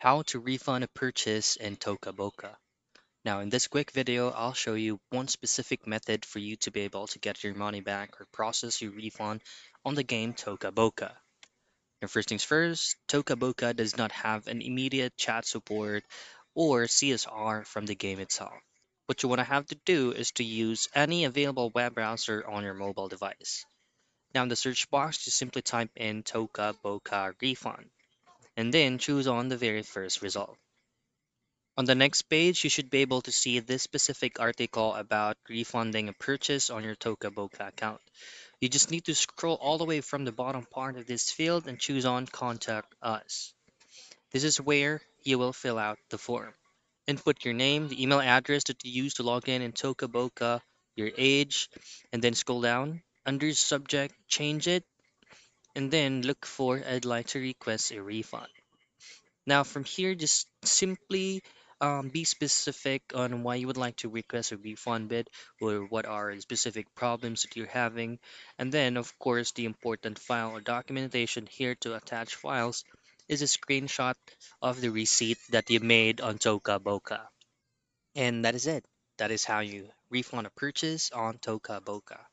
How to refund a purchase in Toca Boca. Now, in this quick video, I'll show you one specific method for you to be able to get your money back or process your refund on the game Toca Boca. And first things first, Toca Boca does not have an immediate chat support or CSR from the game itself. What you want to have to do is to use any available web browser on your mobile device. Now, in the search box, just simply type in Toca Boca refund and then choose on the very first result. On the next page, you should be able to see this specific article about refunding a purchase on your Toca Boca account. You just need to scroll all the way from the bottom part of this field and choose on Contact Us. This is where you will fill out the form. Input your name, the email address that you use to log in Toca Boca, your age, and then scroll down. Under subject, change it, and then look for I'd like to request a refund. Now, from here, just simply be specific on why you would like to request a refund bid or what are the specific problems that you're having. And then, of course, the important file or documentation here to attach files is a screenshot of the receipt that you made on Toca Boca. And that is it. That is how you refund a purchase on Toca Boca.